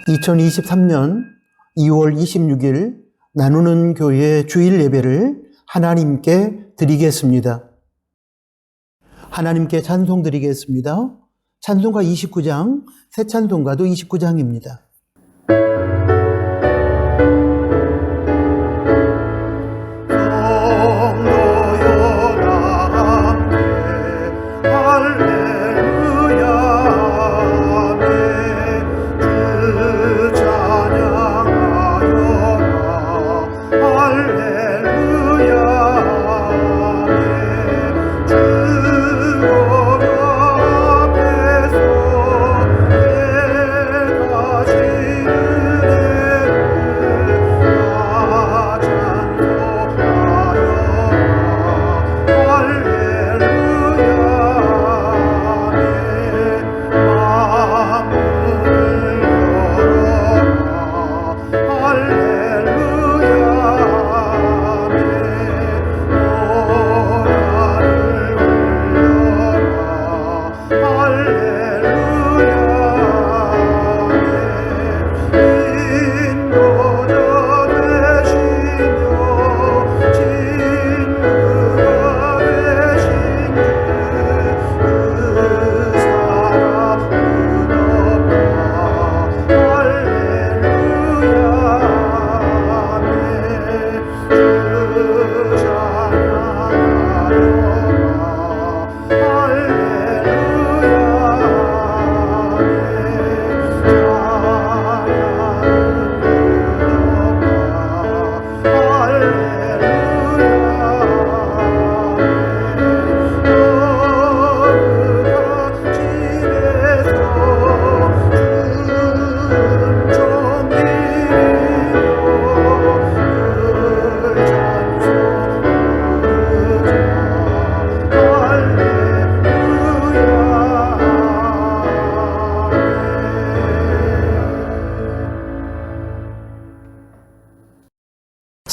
2023년 2월 26일 나누는 교회 주일 예배를 하나님께 드리겠습니다. 하나님께 찬송 드리겠습니다. 찬송가 29장, 새 찬송가도 29장입니다.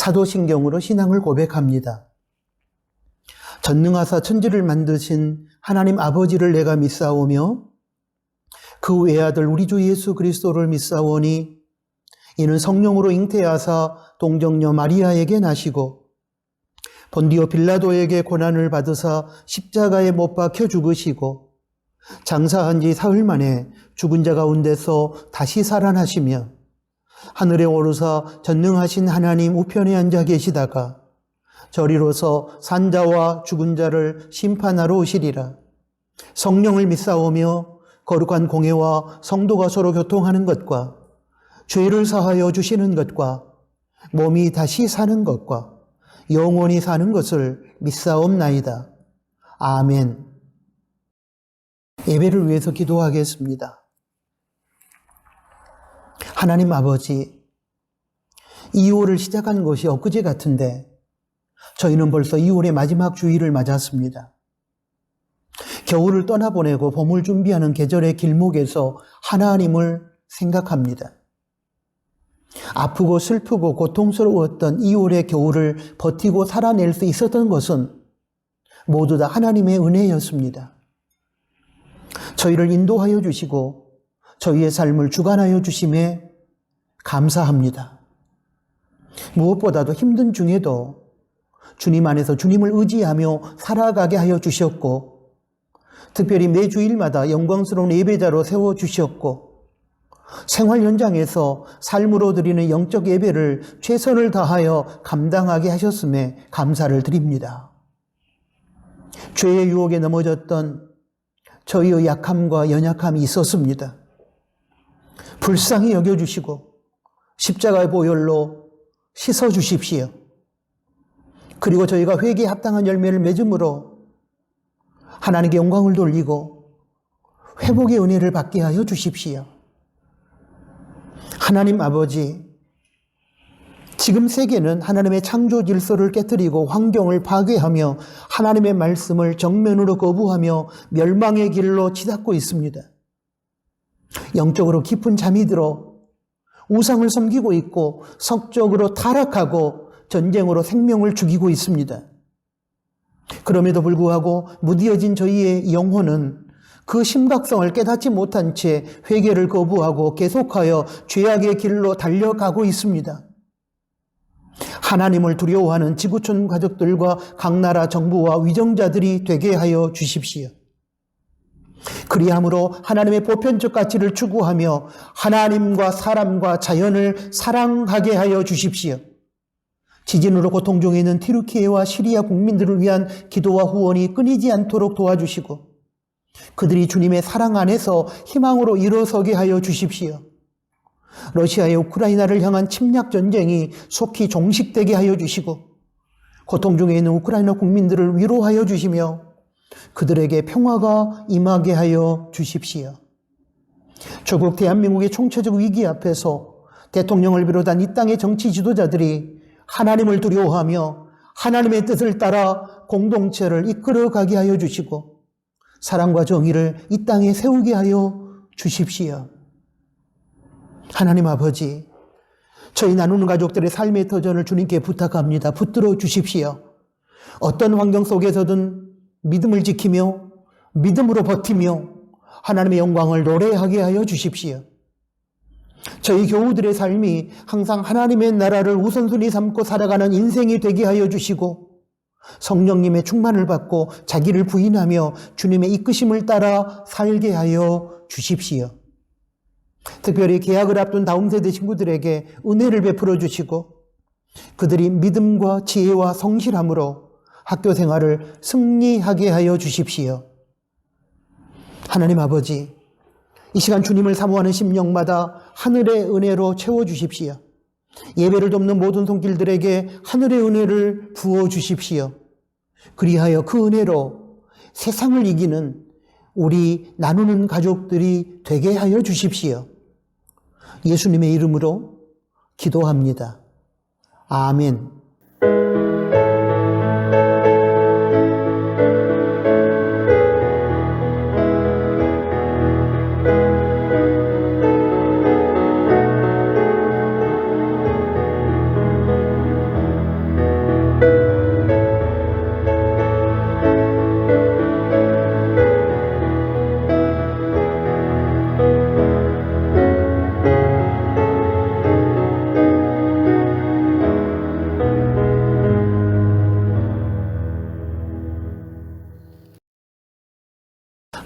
사도신경으로 신앙을 고백합니다. 전능하사 천지를 만드신 하나님 아버지를 내가 믿사오며 그 외아들 우리 주 예수 그리스도를 믿사오니 이는 성령으로 잉태하사 동정녀 마리아에게 나시고 본디오 빌라도에게 고난을 받으사 십자가에 못 박혀 죽으시고 장사한 지 사흘 만에 죽은 자 가운데서 다시 살아나시며 하늘에 오르사 전능하신 하나님 우편에 앉아 계시다가 저리로서 산자와 죽은 자를 심판하러 오시리라. 성령을 믿사오며 거룩한 공회와 성도가 서로 교통하는 것과 죄를 사하여 주시는 것과 몸이 다시 사는 것과 영원히 사는 것을 믿사옵나이다. 아멘. 예배를 위해서 기도하겠습니다. 하나님 아버지, 2월을 시작한 것이 엊그제 같은데 저희는 벌써 2월의 마지막 주일을 맞았습니다. 겨울을 떠나보내고 봄을 준비하는 계절의 길목에서 하나님을 생각합니다. 아프고 슬프고 고통스러웠던 2월의 겨울을 버티고 살아낼 수 있었던 것은 모두 다 하나님의 은혜였습니다. 저희를 인도하여 주시고 저희의 삶을 주관하여 주심에 감사합니다. 무엇보다도 힘든 중에도 주님 안에서 주님을 의지하며 살아가게 하여 주셨고 특별히 매주일마다 영광스러운 예배자로 세워주셨고 생활 현장에서 삶으로 드리는 영적 예배를 최선을 다하여 감당하게 하셨음에 감사를 드립니다. 죄의 유혹에 넘어졌던 저희의 약함과 연약함이 있었습니다. 불쌍히 여겨주시고 십자가의 보혈로 씻어주십시오. 그리고 저희가 회개에 합당한 열매를 맺음으로 하나님께 영광을 돌리고 회복의 은혜를 받게 하여 주십시오. 하나님 아버지, 지금 세계는 하나님의 창조 질서를 깨뜨리고 환경을 파괴하며 하나님의 말씀을 정면으로 거부하며 멸망의 길로 치닫고 있습니다. 영적으로 깊은 잠이 들어 우상을 섬기고 있고 성적으로 타락하고 전쟁으로 생명을 죽이고 있습니다. 그럼에도 불구하고 무디어진 저희의 영혼은 그 심각성을 깨닫지 못한 채 회개를 거부하고 계속하여 죄악의 길로 달려가고 있습니다. 하나님을 두려워하는 지구촌 가족들과 각 나라 정부와 위정자들이 되게 하여 주십시오. 그리함으로 하나님의 보편적 가치를 추구하며 하나님과 사람과 자연을 사랑하게 하여 주십시오. 지진으로 고통 중에 있는 튀르키예와 시리아 국민들을 위한 기도와 후원이 끊이지 않도록 도와주시고 그들이 주님의 사랑 안에서 희망으로 일어서게 하여 주십시오. 러시아의 우크라이나를 향한 침략 전쟁이 속히 종식되게 하여 주시고 고통 중에 있는 우크라이나 국민들을 위로하여 주시며 그들에게 평화가 임하게 하여 주십시오. 조국 대한민국의 총체적 위기 앞에서 대통령을 비롯한 이 땅의 정치 지도자들이 하나님을 두려워하며 하나님의 뜻을 따라 공동체를 이끌어가게 하여 주시고 사랑과 정의를 이 땅에 세우게 하여 주십시오. 하나님 아버지, 저희 나누는 가족들의 삶의 터전을 주님께 부탁합니다. 붙들어 주십시오. 어떤 환경 속에서든 믿음을 지키며 믿음으로 버티며 하나님의 영광을 노래하게 하여 주십시오. 저희 교우들의 삶이 항상 하나님의 나라를 우선순위 삼고 살아가는 인생이 되게 하여 주시고 성령님의 충만을 받고 자기를 부인하며 주님의 이끄심을 따라 살게 하여 주십시오. 특별히 개학을 앞둔 다음 세대 친구들에게 은혜를 베풀어 주시고 그들이 믿음과 지혜와 성실함으로 학교 생활을 승리하게 하여 주십시오. 하나님 아버지, 이 시간 주님을 사모하는 심령마다 하늘의 은혜로 채워주십시오. 예배를 돕는 모든 손길들에게 하늘의 은혜를 부어주십시오. 그리하여 그 은혜로 세상을 이기는 우리 나누는 가족들이 되게 하여 주십시오. 예수님의 이름으로 기도합니다. 아멘.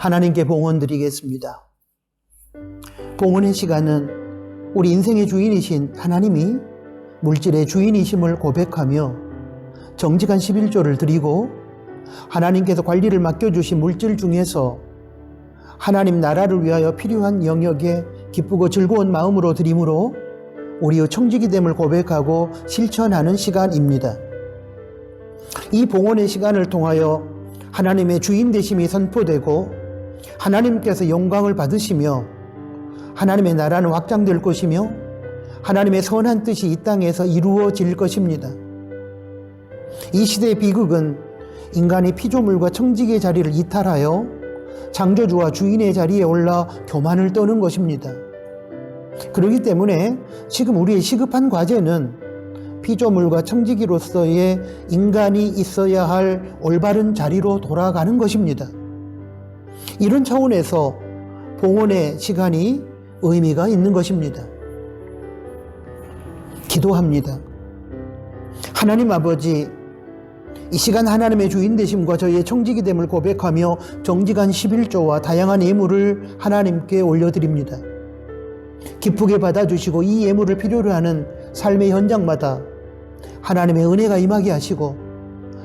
하나님께 봉헌 드리겠습니다. 봉헌의 시간은 우리 인생의 주인이신 하나님이 물질의 주인이심을 고백하며 정직한 11조를 드리고 하나님께서 관리를 맡겨주신 물질 중에서 하나님 나라를 위하여 필요한 영역에 기쁘고 즐거운 마음으로 드림으로 우리의 청지기 됨을 고백하고 실천하는 시간입니다. 이 봉헌의 시간을 통하여 하나님의 주인 되심이 선포되고 하나님께서 영광을 받으시며 하나님의 나라는 확장될 것이며 하나님의 선한 뜻이 이 땅에서 이루어질 것입니다. 이 시대의 비극은 인간이 피조물과 청지기의 자리를 이탈하여 창조주와 주인의 자리에 올라 교만을 떠는 것입니다. 그렇기 때문에 지금 우리의 시급한 과제는 피조물과 청지기로서의 인간이 있어야 할 올바른 자리로 돌아가는 것입니다. 이런 차원에서 봉헌의 시간이 의미가 있는 것입니다. 기도합니다. 하나님 아버지, 이 시간 하나님의 주인 되심과 저희의 청지기 됨을 고백하며 정직한 11조와 다양한 예물을 하나님께 올려드립니다. 기쁘게 받아주시고 이 예물을 필요로 하는 삶의 현장마다 하나님의 은혜가 임하게 하시고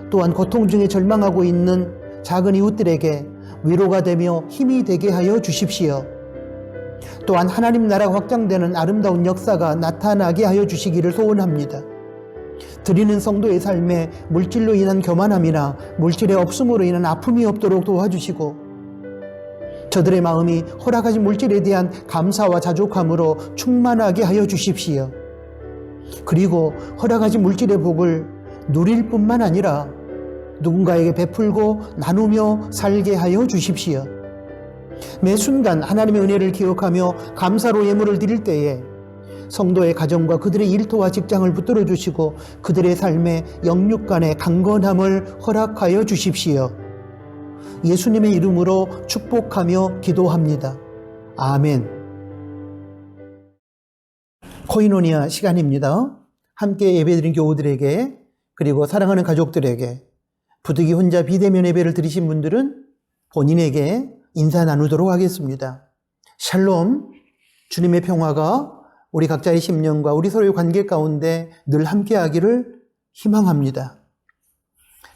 또한 고통 중에 절망하고 있는 작은 이웃들에게 위로가 되며 힘이 되게 하여 주십시오. 또한 하나님 나라가 확장되는 아름다운 역사가 나타나게 하여 주시기를 소원합니다. 드리는 성도의 삶에 물질로 인한 교만함이나 물질의 없음으로 인한 아픔이 없도록 도와주시고 저들의 마음이 허락하신 물질에 대한 감사와 자족함으로 충만하게 하여 주십시오. 그리고 허락하신 물질의 복을 누릴 뿐만 아니라 누군가에게 베풀고 나누며 살게 하여 주십시오. 매 순간 하나님의 은혜를 기억하며 감사로 예물을 드릴 때에 성도의 가정과 그들의 일터와 직장을 붙들어 주시고 그들의 삶에 영육 간의 강건함을 허락하여 주십시오. 예수님의 이름으로 축복하며 기도합니다. 아멘. 코이노니아 시간입니다. 함께 예배드린 교우들에게 그리고 사랑하는 가족들에게 부득이 혼자 비대면 예배를 드리신 분들은 본인에게 인사 나누도록 하겠습니다. 샬롬, 주님의 평화가 우리 각자의 심령과 우리 서로의 관계 가운데 늘 함께하기를 희망합니다.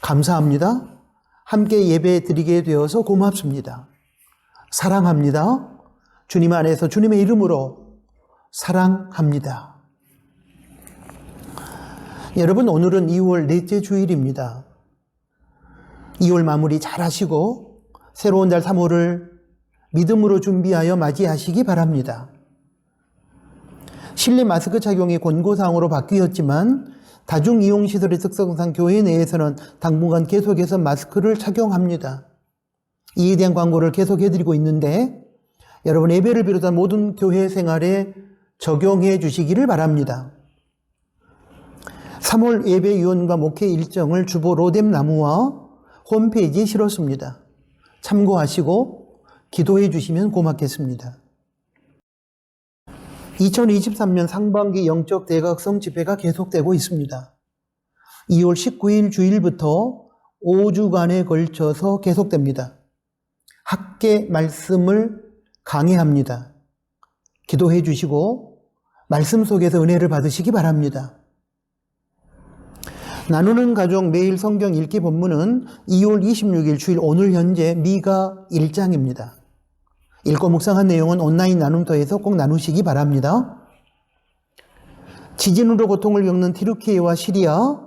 감사합니다. 함께 예배 드리게 되어서 고맙습니다. 사랑합니다. 주님 안에서 주님의 이름으로 사랑합니다. 여러분, 오늘은 2월 넷째 주일입니다. 2월 마무리 잘 하시고 새로운 달 3월을 믿음으로 준비하여 맞이하시기 바랍니다. 실내 마스크 착용이 권고사항으로 바뀌었지만 다중이용시설의 특성상 교회 내에서는 당분간 계속해서 마스크를 착용합니다. 이에 대한 광고를 계속해드리고 있는데 여러분 예배를 비롯한 모든 교회 생활에 적용해 주시기를 바랍니다. 3월 예배위원과 목회 일정을 주보 로뎀나무와 홈페이지에 실었습니다. 참고하시고 기도해 주시면 고맙겠습니다. 2023년 상반기 영적 대각성 집회가 계속되고 있습니다. 2월 19일 주일부터 5주간에 걸쳐서 계속됩니다. 학계 말씀을 강해합니다. 기도해 주시고 말씀 속에서 은혜를 받으시기 바랍니다. 나누는 가족 매일 성경 읽기 본문은 2월 26일 주일 오늘 현재 미가 1장입니다. 읽고 묵상한 내용은 온라인 나눔터에서 꼭 나누시기 바랍니다. 지진으로 고통을 겪는 튀르키예와 시리아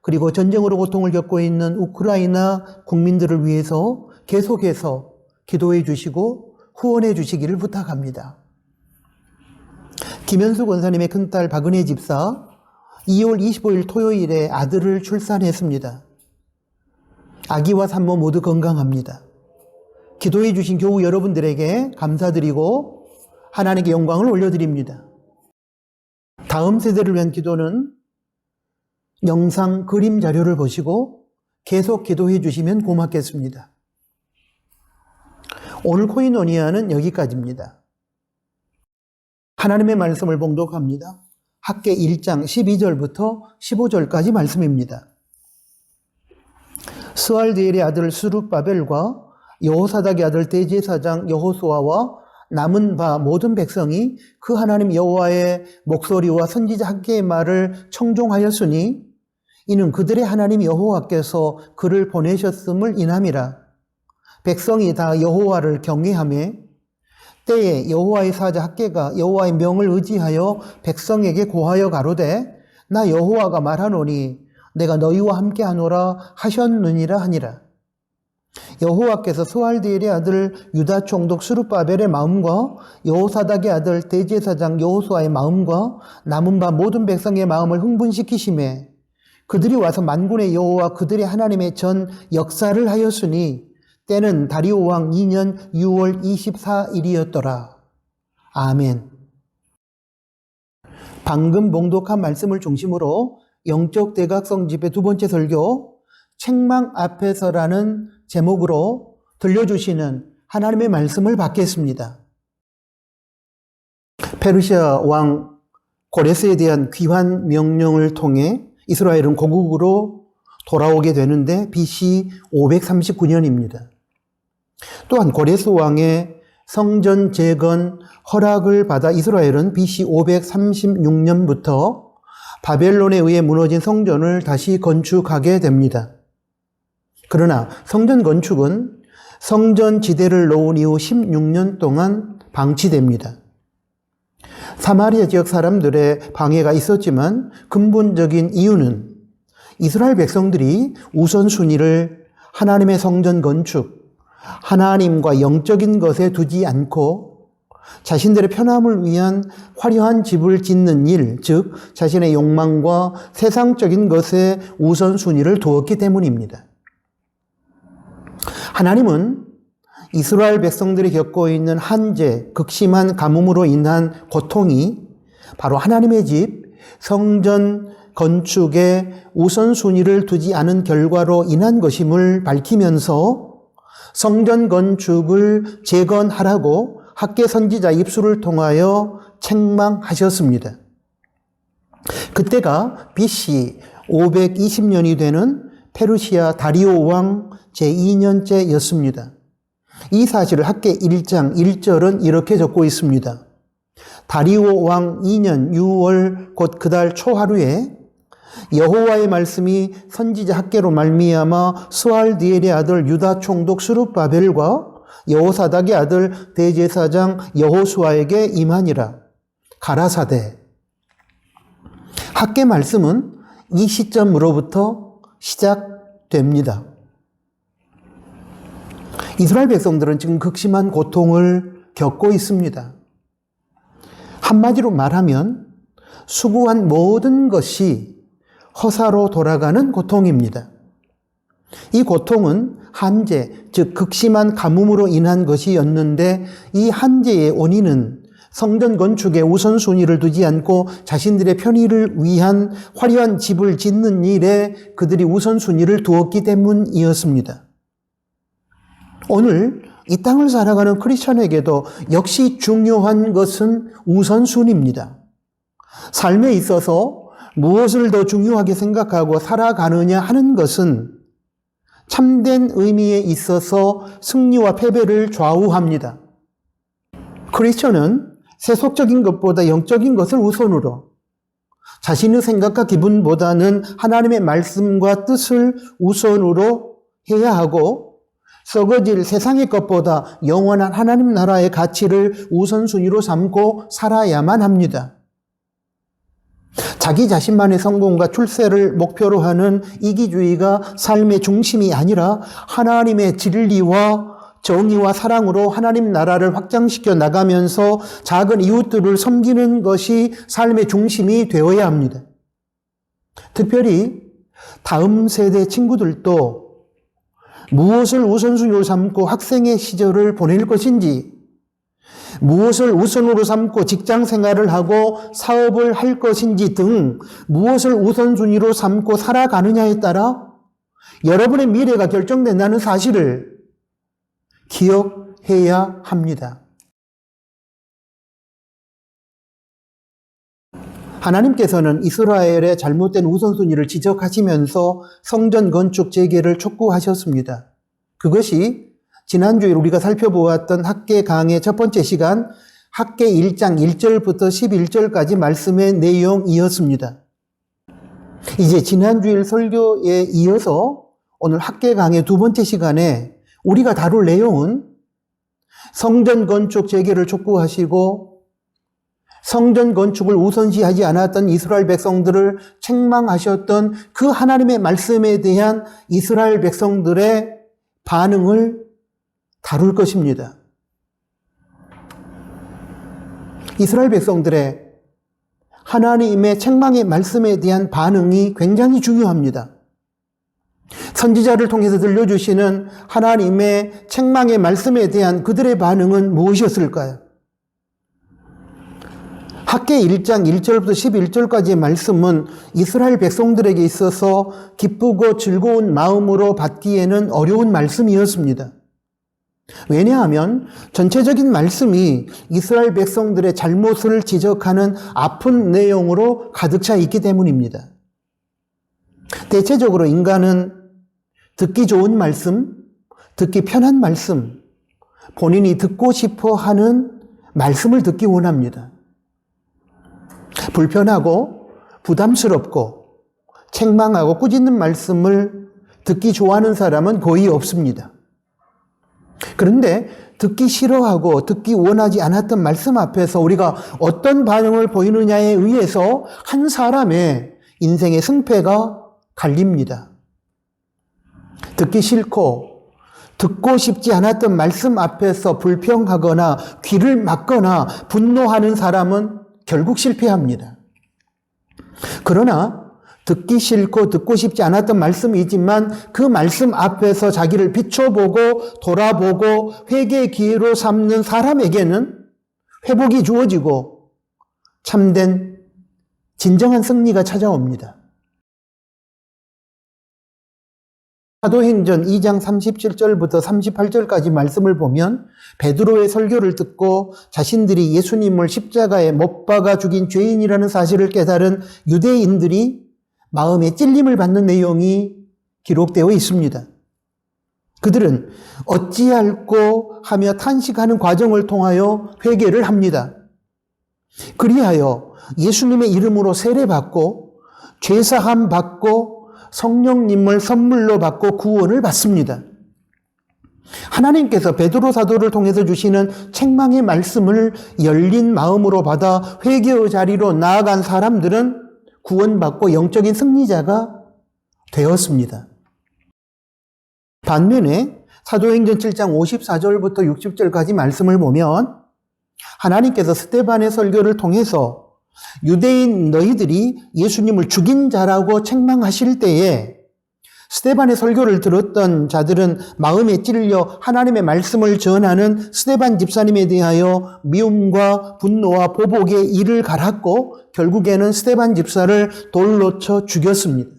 그리고 전쟁으로 고통을 겪고 있는 우크라이나 국민들을 위해서 계속해서 기도해 주시고 후원해 주시기를 부탁합니다. 김현수 권사님의 큰딸 박은혜 집사 2월 25일 토요일에 아들을 출산했습니다. 아기와 산모 모두 건강합니다. 기도해 주신 교우 여러분들에게 감사드리고 하나님께 영광을 올려드립니다. 다음 세대를 위한 기도는 영상 그림 자료를 보시고 계속 기도해 주시면 고맙겠습니다. 오늘 코이노니아는 여기까지입니다. 하나님의 말씀을 봉독합니다. 학계 1장 12절부터 15절까지 말씀입니다. 스알디엘의 아들 스룹바벨과 여호사닥의 아들 대제사장 여호수아와 남은 바 모든 백성이 그 하나님 여호와의 목소리와 선지자 학계의 말을 청종하였으니 이는 그들의 하나님 여호와께서 그를 보내셨음을 인함이라. 백성이 다 여호와를 경외하며 때에 여호와의 사자 학계가 여호와의 명을 의지하여 백성에게 고하여 가로되 나 여호와가 말하노니 내가 너희와 함께하노라 하셨느니라 하니라. 여호와께서 스알디엘의 아들 유다 총독 스룹바벨의 마음과 여호사닥의 아들 대제사장 여호수아의 마음과 남은 바 모든 백성의 마음을 흥분시키시매 그들이 와서 만군의 여호와 그들의 하나님의 전 역사를 하였으니 때는 다리오 왕 2년 6월 24일이었더라. 아멘. 방금 봉독한 말씀을 중심으로 영적 대각성 집회 두 번째 설교 책망 앞에서라는 제목으로 들려주시는 하나님의 말씀을 받겠습니다. 페르시아 왕 고레스에 대한 귀환 명령을 통해 이스라엘은 고국으로 돌아오게 되는데 BC 539년입니다. 또한 고레스 왕의 성전 재건 허락을 받아 이스라엘은 BC 536년부터 바벨론에 의해 무너진 성전을 다시 건축하게 됩니다. 그러나 성전 건축은 성전 지대를 놓은 이후 16년 동안 방치됩니다. 사마리아 지역 사람들의 방해가 있었지만 근본적인 이유는 이스라엘 백성들이 우선순위를 하나님의 성전 건축, 하나님과 영적인 것에 두지 않고 자신들의 편함을 위한 화려한 집을 짓는 일, 즉 자신의 욕망과 세상적인 것에 우선순위를 두었기 때문입니다. 하나님은 이스라엘 백성들이 겪고 있는 한재, 극심한 가뭄으로 인한 고통이 바로 하나님의 집, 성전 건축에 우선순위를 두지 않은 결과로 인한 것임을 밝히면서 성전 건축을 재건하라고 학계 선지자 입술을 통하여 책망하셨습니다. 그때가 BC 520년이 되는 페르시아 다리오 왕 제2년째였습니다. 이 사실을 학계 1장 1절은 이렇게 적고 있습니다. 다리오 왕 2년 6월 곧 그달 초하루에 여호와의 말씀이 선지자 학계로 말미암아 스알디엘의 아들 유다 총독 스룹바벨과 여호사닥의 아들 대제사장 여호수아에게 임하니라. 가라사대. 학계 말씀은 이 시점으로부터 시작됩니다. 이스라엘 백성들은 지금 극심한 고통을 겪고 있습니다. 한마디로 말하면 수고한 모든 것이 허사로 돌아가는 고통입니다. 이 고통은 한재, 즉 극심한 가뭄으로 인한 것이었는데 이 한재의 원인은 성전 건축에 우선순위를 두지 않고 자신들의 편의를 위한 화려한 집을 짓는 일에 그들이 우선순위를 두었기 때문이었습니다. 오늘 이 땅을 살아가는 크리스천에게도 역시 중요한 것은 우선순위입니다. 삶에 있어서 무엇을 더 중요하게 생각하고 살아가느냐 하는 것은 참된 의미에 있어서 승리와 패배를 좌우합니다. 크리스천은 세속적인 것보다 영적인 것을 우선으로, 자신의 생각과 기분보다는 하나님의 말씀과 뜻을 우선으로 해야 하고, 썩어질 세상의 것보다 영원한 하나님 나라의 가치를 우선순위로 삼고 살아야만 합니다. 자기 자신만의 성공과 출세를 목표로 하는 이기주의가 삶의 중심이 아니라 하나님의 진리와 정의와 사랑으로 하나님 나라를 확장시켜 나가면서 작은 이웃들을 섬기는 것이 삶의 중심이 되어야 합니다. 특별히 다음 세대 친구들도 무엇을 우선순위로 삼고 학생의 시절을 보낼 것인지, 무엇을 우선으로 삼고 직장 생활을 하고 사업을 할 것인지 등 무엇을 우선순위로 삼고 살아가느냐에 따라 여러분의 미래가 결정된다는 사실을 기억해야 합니다. 하나님께서는 이스라엘의 잘못된 우선순위를 지적하시면서 성전 건축 재개를 촉구하셨습니다. 그것이 지난주에 우리가 살펴보았던 학계 강의 첫 번째 시간 학계 1장 1절부터 11절까지 말씀의 내용이었습니다. 이제 지난주일 설교에 이어서 오늘 학계 강의 두 번째 시간에 우리가 다룰 내용은 성전 건축 재개를 촉구하시고 성전 건축을 우선시하지 않았던 이스라엘 백성들을 책망하셨던 그 하나님의 말씀에 대한 이스라엘 백성들의 반응을 다룰 것입니다. 이스라엘 백성들의 하나님의 책망의 말씀에 대한 반응이 굉장히 중요합니다. 선지자를 통해서 들려주시는 하나님의 책망의 말씀에 대한 그들의 반응은 무엇이었을까요? 학계 1장 1절부터 11절까지의 말씀은 이스라엘 백성들에게 있어서 기쁘고 즐거운 마음으로 받기에는 어려운 말씀이었습니다. 왜냐하면 전체적인 말씀이 이스라엘 백성들의 잘못을 지적하는 아픈 내용으로 가득 차 있기 때문입니다. 대체적으로 인간은 듣기 좋은 말씀, 듣기 편한 말씀, 본인이 듣고 싶어 하는 말씀을 듣기 원합니다. 불편하고 부담스럽고 책망하고 꾸짖는 말씀을 듣기 좋아하는 사람은 거의 없습니다. 그런데 듣기 싫어하고 듣기 원하지 않았던 말씀 앞에서 우리가 어떤 반응을 보이느냐에 의해서 한 사람의 인생의 승패가 갈립니다. 듣기 싫고 듣고 싶지 않았던 말씀 앞에서 불평하거나 귀를 막거나 분노하는 사람은 결국 실패합니다. 그러나 듣기 싫고 듣고 싶지 않았던 말씀이지만 그 말씀 앞에서 자기를 비춰보고 돌아보고 회개의 기회로 삼는 사람에게는 회복이 주어지고 참된 진정한 승리가 찾아옵니다. 사도행전 2장 37절부터 38절까지 말씀을 보면 베드로의 설교를 듣고 자신들이 예수님을 십자가에 못 박아 죽인 죄인이라는 사실을 깨달은 유대인들이 마음에 찔림을 받는 내용이 기록되어 있습니다. 그들은 어찌할꼬 하며 탄식하는 과정을 통하여 회개를 합니다. 그리하여 예수님의 이름으로 세례받고 죄사함 받고 성령님을 선물로 받고 구원을 받습니다. 하나님께서 베드로 사도를 통해서 주시는 책망의 말씀을 열린 마음으로 받아 회개의 자리로 나아간 사람들은 구원받고 영적인 승리자가 되었습니다. 반면에 사도행전 7장 54절부터 60절까지 말씀을 보면 하나님께서 스데반의 설교를 통해서 유대인 너희들이 예수님을 죽인 자라고 책망하실 때에 스데반의 설교를 들었던 자들은 마음에 찔려 하나님의 말씀을 전하는 스데반 집사님에 대하여 미움과 분노와 보복의 이를 갈았고 결국에는 스데반 집사를 돌로 쳐 죽였습니다.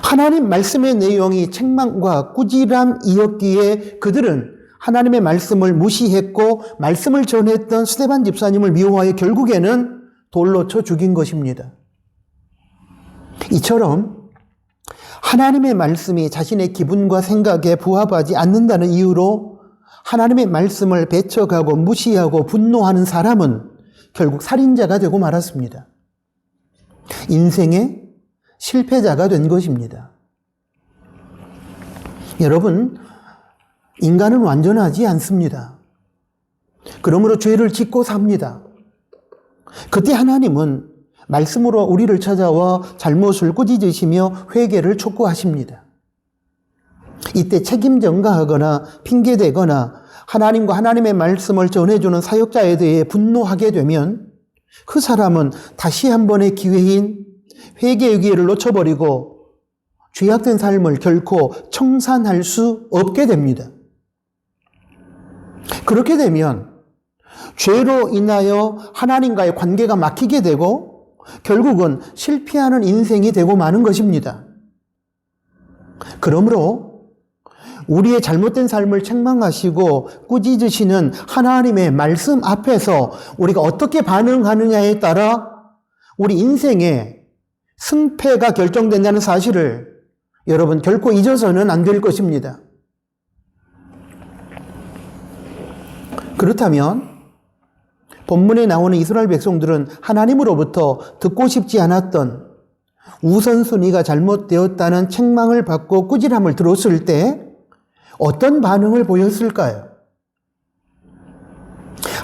하나님 말씀의 내용이 책망과 꾸지람이었기에 그들은 하나님의 말씀을 무시했고 말씀을 전했던 스데반 집사님을 미워하여 결국에는 돌로 쳐 죽인 것입니다. 이처럼 하나님의 말씀이 자신의 기분과 생각에 부합하지 않는다는 이유로 하나님의 말씀을 배척하고 무시하고 분노하는 사람은 결국 살인자가 되고 말았습니다. 인생의 실패자가 된 것입니다. 여러분, 인간은 완전하지 않습니다. 그러므로 죄를 짓고 삽니다. 그때 하나님은 말씀으로 우리를 찾아와 잘못을 꾸짖으시며 회개를 촉구하십니다. 이때 책임 전가하거나 핑계대거나 하나님과 하나님의 말씀을 전해주는 사역자에 대해 분노하게 되면 그 사람은 다시 한 번의 기회인 회개의 기회를 놓쳐버리고 죄악된 삶을 결코 청산할 수 없게 됩니다. 그렇게 되면 죄로 인하여 하나님과의 관계가 막히게 되고 결국은 실패하는 인생이 되고 마는 것입니다. 그러므로 우리의 잘못된 삶을 책망하시고 꾸짖으시는 하나님의 말씀 앞에서 우리가 어떻게 반응하느냐에 따라 우리 인생의 승패가 결정된다는 사실을 여러분 결코 잊어서는 안 될 것입니다. 그렇다면 본문에 나오는 이스라엘 백성들은 하나님으로부터 듣고 싶지 않았던 우선순위가 잘못되었다는 책망을 받고 꾸지람을 들었을 때 어떤 반응을 보였을까요?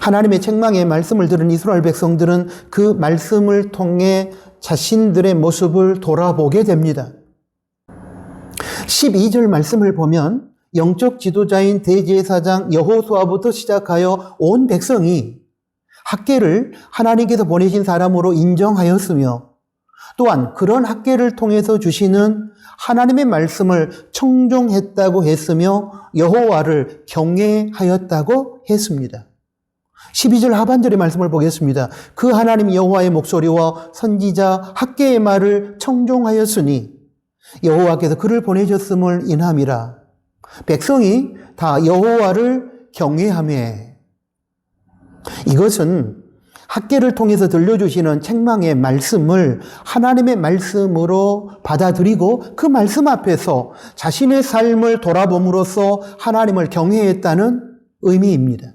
하나님의 책망의 말씀을 들은 이스라엘 백성들은 그 말씀을 통해 자신들의 모습을 돌아보게 됩니다. 12절 말씀을 보면 영적 지도자인 대제사장 여호수아부터 시작하여 온 백성이 학개를 하나님께서 보내신 사람으로 인정하였으며 또한 그런 학개를 통해서 주시는 하나님의 말씀을 청종했다고 했으며 여호와를 경외하였다고 했습니다. 12절 하반절의 말씀을 보겠습니다. 그 하나님 여호와의 목소리와 선지자 학개의 말을 청종하였으니 여호와께서 그를 보내셨음을 인함이라. 백성이 다 여호와를 경외하며 이것은 학개를 통해서 들려주시는 책망의 말씀을 하나님의 말씀으로 받아들이고 그 말씀 앞에서 자신의 삶을 돌아봄으로써 하나님을 경외했다는 의미입니다.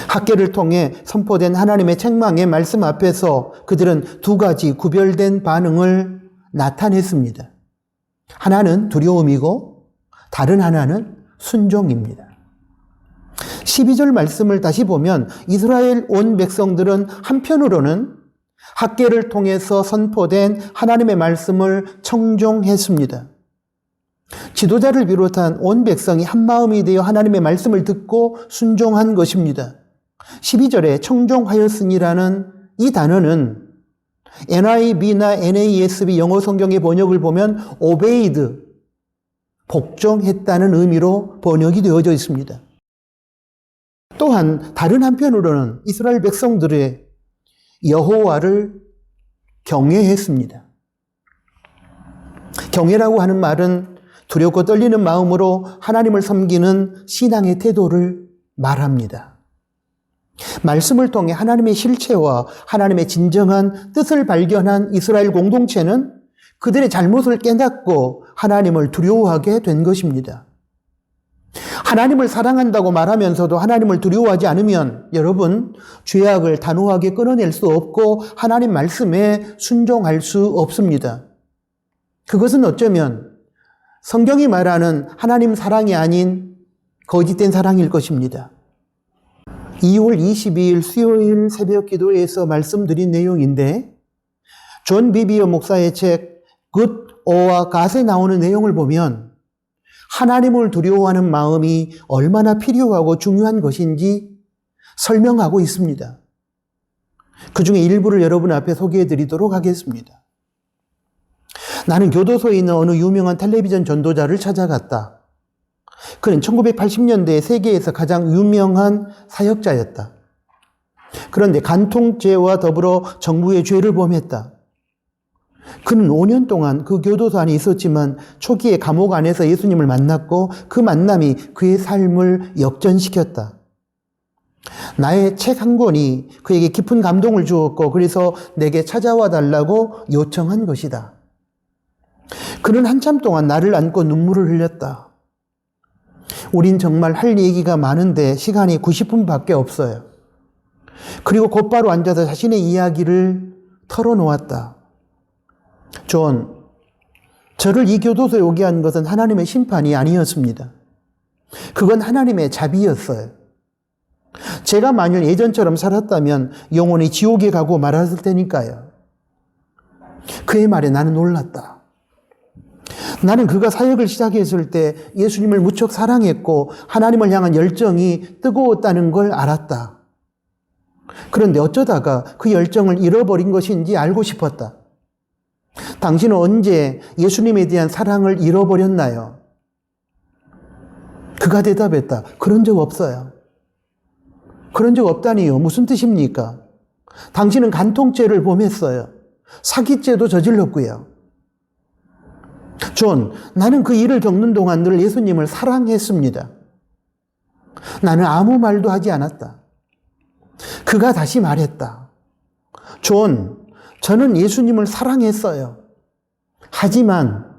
학개를 통해 선포된 하나님의 책망의 말씀 앞에서 그들은 두 가지 구별된 반응을 나타냈습니다. 하나는 두려움이고 다른 하나는 순종입니다. 12절 말씀을 다시 보면 이스라엘 온 백성들은 한편으로는 학개를 통해서 선포된 하나님의 말씀을 청종했습니다. 지도자를 비롯한 온 백성이 한마음이 되어 하나님의 말씀을 듣고 순종한 것입니다. 12절에 청종하였으니라는 이 단어는 NIV나 NASB 영어 성경의 번역을 보면 obeyed, 복종했다는 의미로 번역이 되어져 있습니다. 또한 다른 한편으로는 이스라엘 백성들의 여호와를 경외했습니다. 경외라고 하는 말은 두렵고 떨리는 마음으로 하나님을 섬기는 신앙의 태도를 말합니다. 말씀을 통해 하나님의 실체와 하나님의 진정한 뜻을 발견한 이스라엘 공동체는 그들의 잘못을 깨닫고 하나님을 두려워하게 된 것입니다. 하나님을 사랑한다고 말하면서도 하나님을 두려워하지 않으면 여러분, 죄악을 단호하게 끊어낼 수 없고 하나님 말씀에 순종할 수 없습니다. 그것은 어쩌면 성경이 말하는 하나님 사랑이 아닌 거짓된 사랑일 것입니다. 2월 22일 수요일 새벽 기도에서 말씀드린 내용인데 존 비비어 목사의 책 Good or God에 나오는 내용을 보면 하나님을 두려워하는 마음이 얼마나 필요하고 중요한 것인지 설명하고 있습니다. 그 중에 일부를 여러분 앞에 소개해 드리도록 하겠습니다. 나는 교도소에 있는 어느 유명한 텔레비전 전도자를 찾아갔다. 그는 1980년대에 세계에서 가장 유명한 사역자였다. 그런데 간통죄와 더불어 정부의 죄를 범했다. 그는 5년 동안 그 교도소 안에 있었지만 초기에 감옥 안에서 예수님을 만났고 그 만남이 그의 삶을 역전시켰다. 나의 책 한 권이 그에게 깊은 감동을 주었고 그래서 내게 찾아와 달라고 요청한 것이다. 그는 한참 동안 나를 안고 눈물을 흘렸다. 우린 정말 할 얘기가 많은데 시간이 90분밖에 없어요. 그리고 곧바로 앉아서 자신의 이야기를 털어놓았다. 존, 저를 이 교도소에 오게 한 것은 하나님의 심판이 아니었습니다. 그건 하나님의 자비였어요. 제가 만일 예전처럼 살았다면 영원히 지옥에 가고 말았을 테니까요. 그의 말에 나는 놀랐다. 나는 그가 사역을 시작했을 때 예수님을 무척 사랑했고 하나님을 향한 열정이 뜨거웠다는 걸 알았다. 그런데 어쩌다가 그 열정을 잃어버린 것인지 알고 싶었다. 당신은 언제 예수님에 대한 사랑을 잃어버렸나요? 그가 대답했다. 그런 적 없어요. 그런 적 없다니요. 무슨 뜻입니까? 당신은 간통죄를 범했어요. 사기죄도 저질렀고요. 존, 나는 그 일을 겪는 동안 늘 예수님을 사랑했습니다. 나는 아무 말도 하지 않았다. 그가 다시 말했다. 존, 저는 예수님을 사랑했어요. 하지만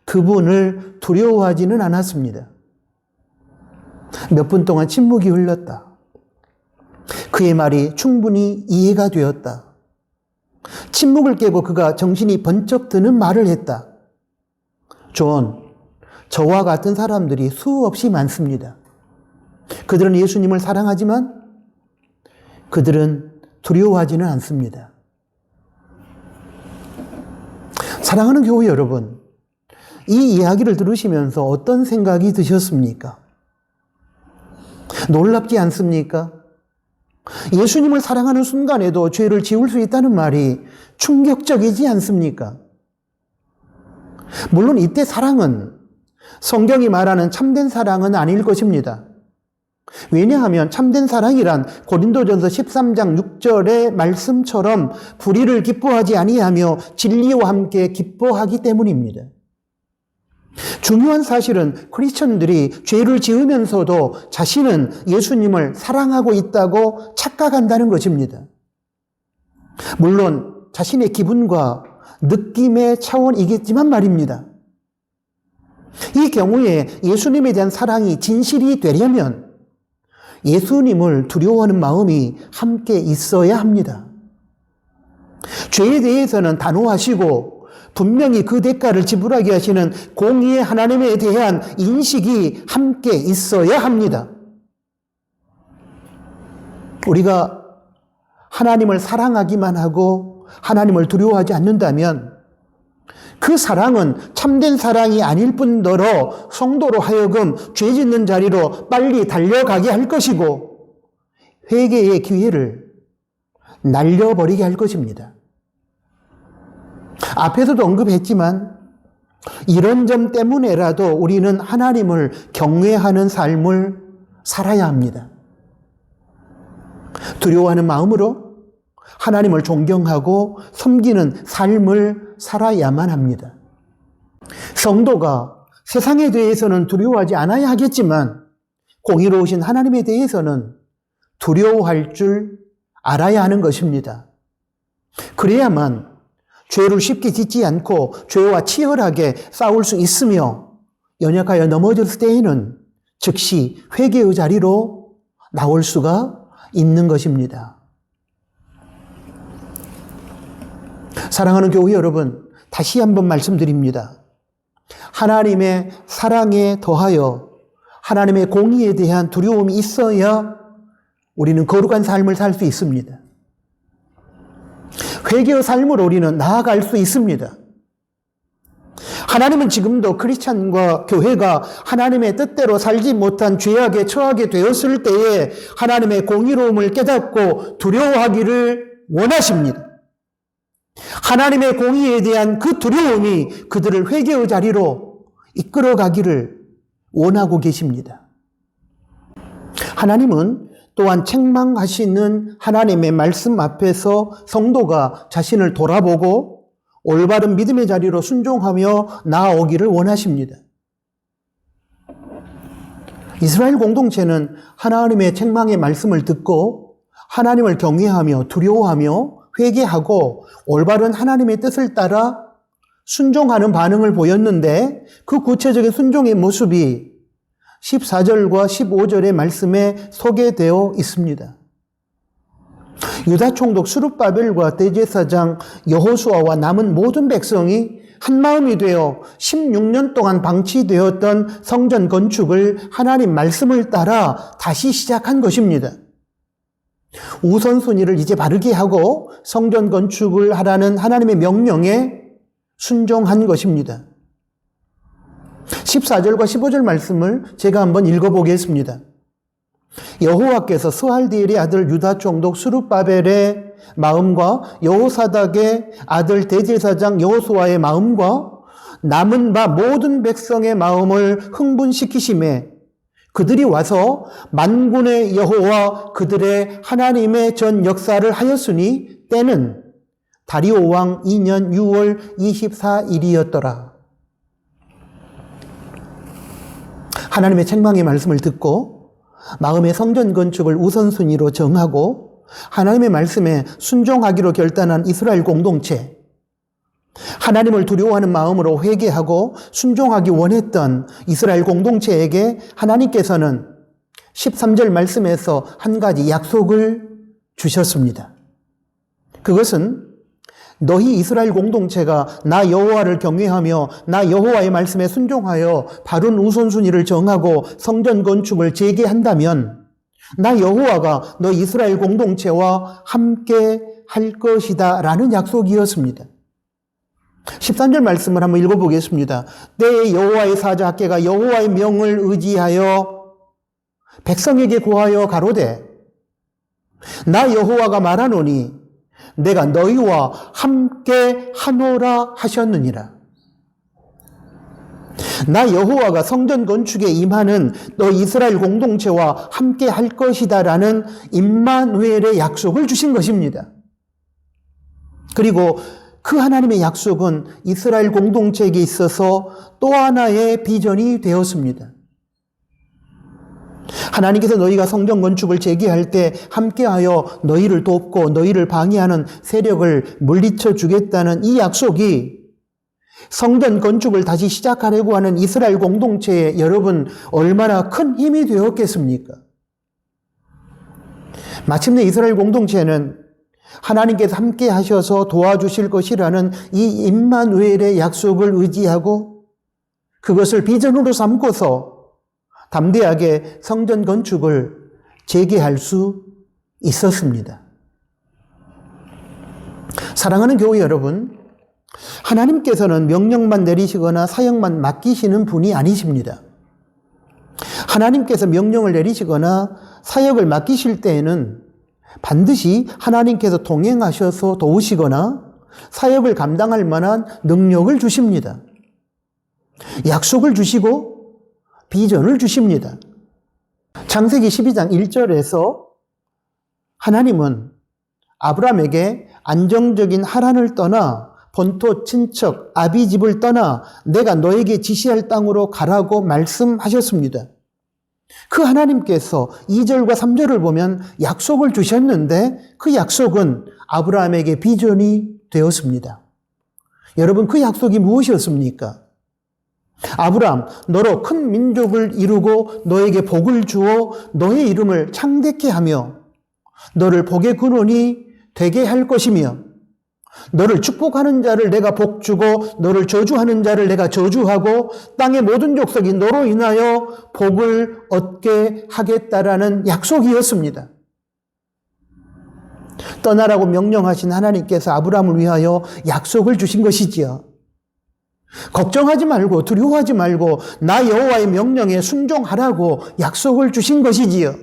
그분을 두려워하지는 않았습니다. 몇 분 동안 침묵이 흘렀다. 그의 말이 충분히 이해가 되었다. 침묵을 깨고 그가 정신이 번쩍 드는 말을 했다. 존, 저와 같은 사람들이 수없이 많습니다. 그들은 예수님을 사랑하지만 그들은 두려워하지는 않습니다. 사랑하는 교회 여러분, 이 이야기를 들으시면서 어떤 생각이 드셨습니까? 놀랍지 않습니까? 예수님을 사랑하는 순간에도 죄를 지을 수 있다는 말이 충격적이지 않습니까? 물론 이때 사랑은 성경이 말하는 참된 사랑은 아닐 것입니다. 왜냐하면 참된 사랑이란 고린도전서 13장 6절의 말씀처럼 불의를 기뻐하지 아니하며 진리와 함께 기뻐하기 때문입니다. 중요한 사실은 크리스천들이 죄를 지으면서도 자신은 예수님을 사랑하고 있다고 착각한다는 것입니다. 물론 자신의 기분과 느낌의 차원이겠지만 말입니다. 이 경우에 예수님에 대한 사랑이 진실이 되려면 예수님을 두려워하는 마음이 함께 있어야 합니다. 죄에 대해서는 단호하시고 분명히 그 대가를 지불하게 하시는 공의의 하나님에 대한 인식이 함께 있어야 합니다. 우리가 하나님을 사랑하기만 하고 하나님을 두려워하지 않는다면 그 사랑은 참된 사랑이 아닐 뿐더러 성도로 하여금 죄 짓는 자리로 빨리 달려가게 할 것이고 회개의 기회를 날려버리게 할 것입니다. 앞에서도 언급했지만 이런 점 때문에라도 우리는 하나님을 경외하는 삶을 살아야 합니다. 두려워하는 마음으로 하나님을 존경하고 섬기는 삶을 살아야만 합니다. 성도가 세상에 대해서는 두려워하지 않아야 하겠지만 공의로우신 하나님에 대해서는 두려워할 줄 알아야 하는 것입니다. 그래야만 죄를 쉽게 짓지 않고 죄와 치열하게 싸울 수 있으며 연약하여 넘어졌을 때에는 즉시 회개의 자리로 나올 수가 있는 것입니다. 사랑하는 교회 여러분, 다시 한번 말씀드립니다. 하나님의 사랑에 더하여 하나님의 공의에 대한 두려움이 있어야 우리는 거룩한 삶을 살 수 있습니다. 회개의 삶으로 우리는 나아갈 수 있습니다. 하나님은 지금도 크리스찬과 교회가 하나님의 뜻대로 살지 못한 죄악에 처하게 되었을 때에 하나님의 공의로움을 깨닫고 두려워하기를 원하십니다. 하나님의 공의에 대한 그 두려움이 그들을 회개의 자리로 이끌어가기를 원하고 계십니다. 하나님은 또한 책망하시는 하나님의 말씀 앞에서 성도가 자신을 돌아보고 올바른 믿음의 자리로 순종하며 나아오기를 원하십니다. 이스라엘 공동체는 하나님의 책망의 말씀을 듣고 하나님을 경외하며 두려워하며 회개하고 올바른 하나님의 뜻을 따라 순종하는 반응을 보였는데 그 구체적인 순종의 모습이 14절과 15절의 말씀에 소개되어 있습니다. 유다 총독 스룹바벨과 대제사장 여호수아와 남은 모든 백성이 한마음이 되어 16년 동안 방치되었던 성전 건축을 하나님 말씀을 따라 다시 시작한 것입니다. 우선순위를 이제 바르게 하고 성전 건축을 하라는 하나님의 명령에 순종한 것입니다. 14절과 15절 말씀을 제가 한번 읽어보겠습니다. 여호와께서 스알디엘의 아들 유다 총독 스룹바벨의 마음과 여호사닥의 아들 대제사장 여호수아의 마음과 남은 바 모든 백성의 마음을 흥분시키심에 그들이 와서 만군의 여호와 그들의 하나님의 전 역사를 하였으니 때는 다리오 왕 2년 6월 24일이었더라. 하나님의 책망의 말씀을 듣고 마음의 성전 건축을 우선순위로 정하고 하나님의 말씀에 순종하기로 결단한 이스라엘 공동체, 하나님을 두려워하는 마음으로 회개하고 순종하기 원했던 이스라엘 공동체에게 하나님께서는 13절 말씀에서 한 가지 약속을 주셨습니다. 그것은 너희 이스라엘 공동체가 나 여호와를 경외하며 나 여호와의 말씀에 순종하여 바른 우선순위를 정하고 성전 건축을 재개한다면 나 여호와가 너 이스라엘 공동체와 함께 할 것이다 라는 약속이었습니다. 13절 말씀을 한번 읽어보겠습니다. 때에 여호와의 사자 학개가 여호와의 명을 의지하여 백성에게 고하여 가로되 나 여호와가 말하노니 내가 너희와 함께 하노라 하셨느니라. 나 여호와가 성전 건축에 임하는 너 이스라엘 공동체와 함께 할 것이다 라는 임마누엘의 약속을 주신 것입니다. 그리고 그 하나님의 약속은 이스라엘 공동체에게 있어서 또 하나의 비전이 되었습니다. 하나님께서 너희가 성전 건축을 재개할 때 함께하여 너희를 돕고 너희를 방해하는 세력을 물리쳐 주겠다는 이 약속이 성전 건축을 다시 시작하려고 하는 이스라엘 공동체에 여러분 얼마나 큰 힘이 되었겠습니까? 마침내 이스라엘 공동체는 하나님께서 함께 하셔서 도와주실 것이라는 이 임마누엘의 약속을 의지하고 그것을 비전으로 삼고서 담대하게 성전 건축을 재개할 수 있었습니다. 사랑하는 교회 여러분, 하나님께서는 명령만 내리시거나 사역만 맡기시는 분이 아니십니다. 하나님께서 명령을 내리시거나 사역을 맡기실 때에는 반드시 하나님께서 동행하셔서 도우시거나 사역을 감당할 만한 능력을 주십니다. 약속을 주시고 비전을 주십니다. 창세기 12장 1절에서 하나님은 아브라함에게 안정적인 하란을 떠나 본토 친척 아비 집을 떠나 내가 너에게 지시할 땅으로 가라고 말씀하셨습니다. 그 하나님께서 2절과 3절을 보면 약속을 주셨는데 그 약속은 아브라함에게 비전이 되었습니다. 여러분, 그 약속이 무엇이었습니까? 아브라함, 너로 큰 민족을 이루고 너에게 복을 주어 너의 이름을 창대케 하며 너를 복의 근원이 되게 할 것이며 너를 축복하는 자를 내가 복주고 너를 저주하는 자를 내가 저주하고 땅의 모든 족속이 너로 인하여 복을 얻게 하겠다라는 약속이었습니다. 떠나라고 명령하신 하나님께서 아브라함을 위하여 약속을 주신 것이지요. 걱정하지 말고 두려워하지 말고 나 여호와의 명령에 순종하라고 약속을 주신 것이지요.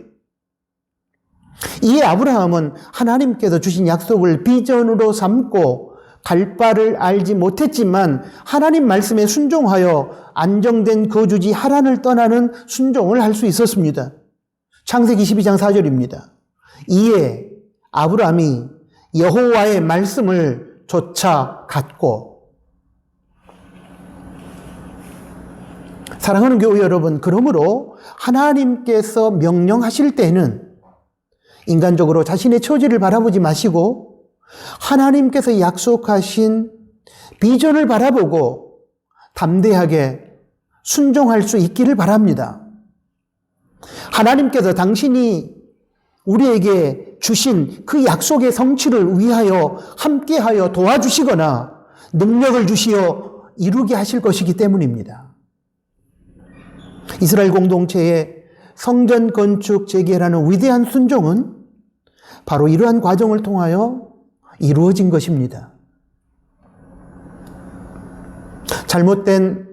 이에 아브라함은 하나님께서 주신 약속을 비전으로 삼고 갈 바를 알지 못했지만 하나님 말씀에 순종하여 안정된 거주지 하란을 떠나는 순종을 할 수 있었습니다. 창세기 12장 4절입니다. 이에 아브라함이 여호와의 말씀을 쫓아갔고, 사랑하는 교회 여러분, 그러므로 하나님께서 명령하실 때는 인간적으로 자신의 처지를 바라보지 마시고 하나님께서 약속하신 비전을 바라보고 담대하게 순종할 수 있기를 바랍니다. 하나님께서 당신이 우리에게 주신 그 약속의 성취를 위하여 함께하여 도와주시거나 능력을 주시어 이루게 하실 것이기 때문입니다. 이스라엘 공동체의 성전 건축 재개라는 위대한 순종은 바로 이러한 과정을 통하여 이루어진 것입니다. 잘못된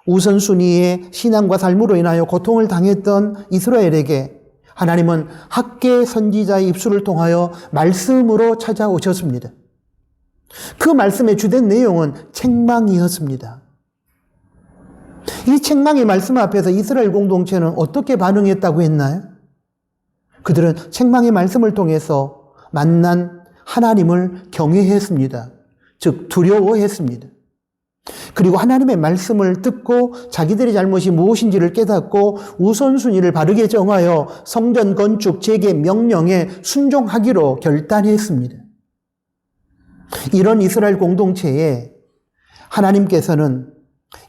우선순위의 신앙과 삶으로 인하여 고통을 당했던 이스라엘에게 하나님은 학계 선지자의 입술을 통하여 말씀으로 찾아오셨습니다. 그 말씀의 주된 내용은 책망이었습니다. 이 책망의 말씀 앞에서 이스라엘 공동체는 어떻게 반응했다고 했나요? 그들은 책망의 말씀을 통해서 만난 하나님을 경외했습니다. 즉 두려워했습니다. 그리고 하나님의 말씀을 듣고 자기들의 잘못이 무엇인지를 깨닫고 우선순위를 바르게 정하여 성전 건축 재개 명령에 순종하기로 결단했습니다. 이런 이스라엘 공동체에 하나님께서는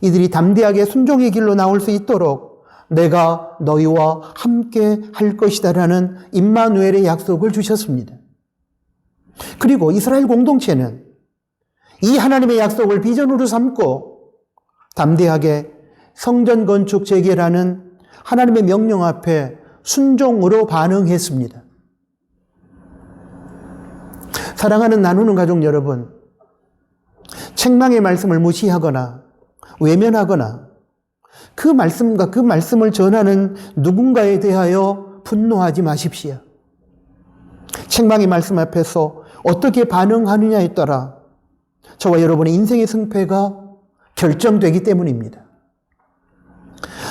이들이 담대하게 순종의 길로 나올 수 있도록 내가 너희와 함께 할 것이다라는 임마누엘의 약속을 주셨습니다. 그리고 이스라엘 공동체는 이 하나님의 약속을 비전으로 삼고 담대하게 성전 건축 재개라는 하나님의 명령 앞에 순종으로 반응했습니다. 사랑하는 나누는 가족 여러분, 책망의 말씀을 무시하거나 외면하거나 그 말씀과 그 말씀을 전하는 누군가에 대하여 분노하지 마십시오. 책망의 말씀 앞에서 어떻게 반응하느냐에 따라 저와 여러분의 인생의 승패가 결정되기 때문입니다.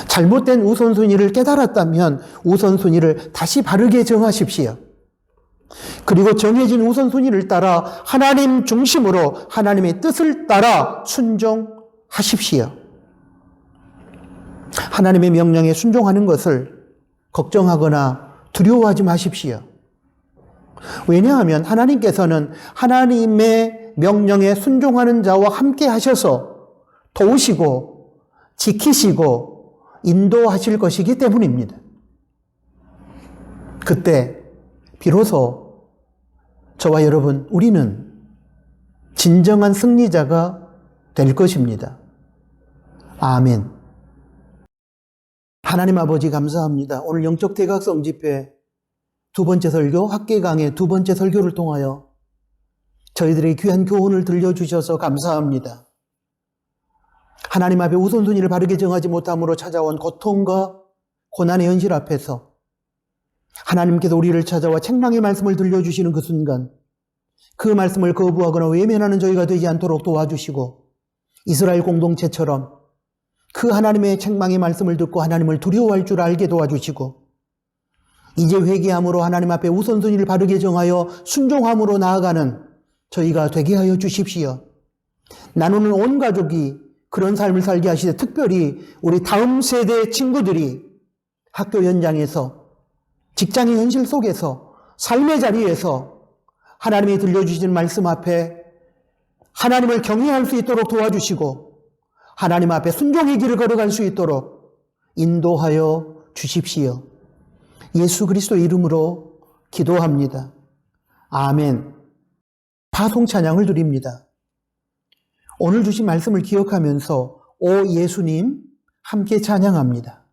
잘못된 우선순위를 깨달았다면 우선순위를 다시 바르게 정하십시오. 그리고 정해진 우선순위를 따라 하나님 중심으로 하나님의 뜻을 따라 순종하십시오. 하나님의 명령에 순종하는 것을 걱정하거나 두려워하지 마십시오. 왜냐하면 하나님께서는 하나님의 명령에 순종하는 자와 함께 하셔서 도우시고 지키시고 인도하실 것이기 때문입니다. 그때 비로소 저와 여러분, 우리는 진정한 승리자가 될 것입니다. 아멘. 하나님 아버지 감사합니다. 오늘 영적 대각성 집회 두 번째 설교, 학계강의 두 번째 설교를 통하여 저희들의 귀한 교훈을 들려주셔서 감사합니다. 하나님 앞에 우선순위를 바르게 정하지 못함으로 찾아온 고통과 고난의 현실 앞에서 하나님께서 우리를 찾아와 책망의 말씀을 들려주시는 그 순간 그 말씀을 거부하거나 외면하는 저희가 되지 않도록 도와주시고 이스라엘 공동체처럼 그 하나님의 책망의 말씀을 듣고 하나님을 두려워할 줄 알게 도와주시고 이제 회개함으로 하나님 앞에 우선순위를 바르게 정하여 순종함으로 나아가는 저희가 되게 하여 주십시오. 나누는 온 가족이 그런 삶을 살게 하시되 특별히 우리 다음 세대 친구들이 학교 현장에서 직장의 현실 속에서 삶의 자리에서 하나님이 들려주시는 말씀 앞에 하나님을 경외할 수 있도록 도와주시고 하나님 앞에 순종의 길을 걸어갈 수 있도록 인도하여 주십시오. 예수 그리스도 이름으로 기도합니다. 아멘. 파송 찬양을 드립니다. 오늘 주신 말씀을 기억하면서 오 예수님 함께 찬양합니다.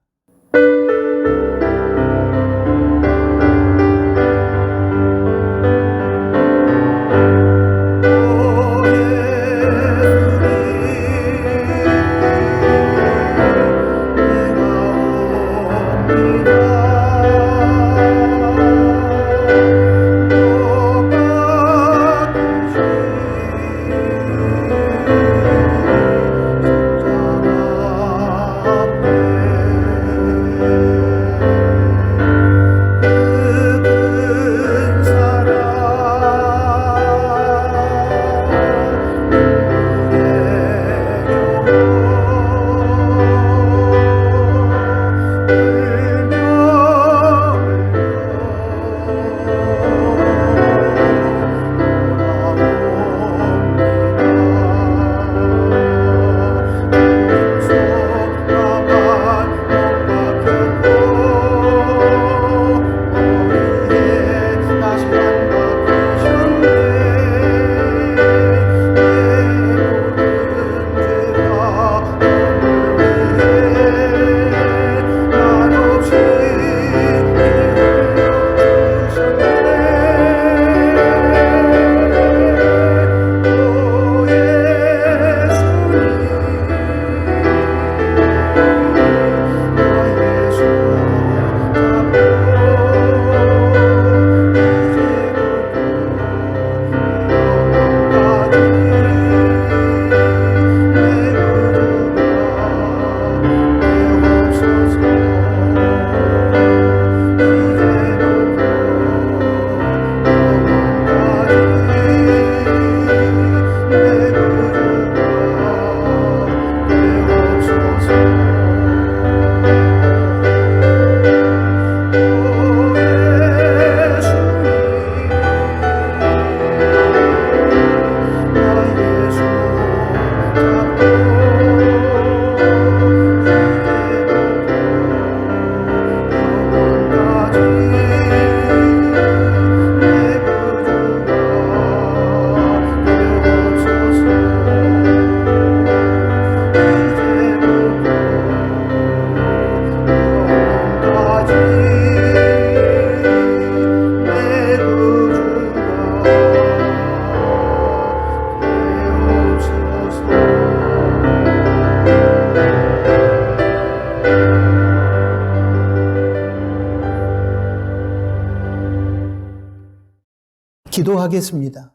기도하겠습니다.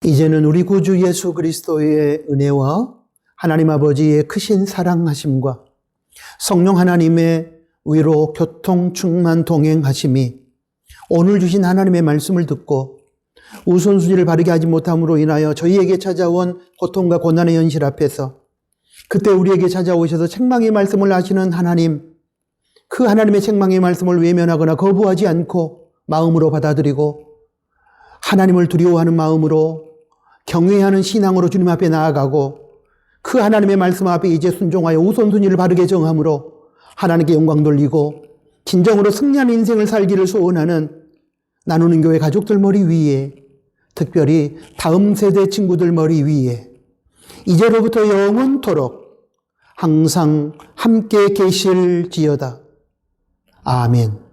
이제는 우리 구주 예수 그리스도의 은혜와 하나님 아버지의 크신 사랑하심과 성령 하나님의 위로 교통 충만 동행하심이 오늘 주신 하나님의 말씀을 듣고 우선순위를 바르게 하지 못함으로 인하여 저희에게 찾아온 고통과 고난의 현실 앞에서 그때 우리에게 찾아오셔서 책망의 말씀을 하시는 하나님, 그 하나님의 책망의 말씀을 외면하거나 거부하지 않고 마음으로 받아들이고 하나님을 두려워하는 마음으로 경외하는 신앙으로 주님 앞에 나아가고 그 하나님의 말씀 앞에 이제 순종하여 우선순위를 바르게 정함으로 하나님께 영광 돌리고 진정으로 승리하는 인생을 살기를 소원하는 나누는 교회 가족들 머리 위에, 특별히 다음 세대 친구들 머리 위에 이제로부터 영원토록 항상 함께 계실지어다. 아멘.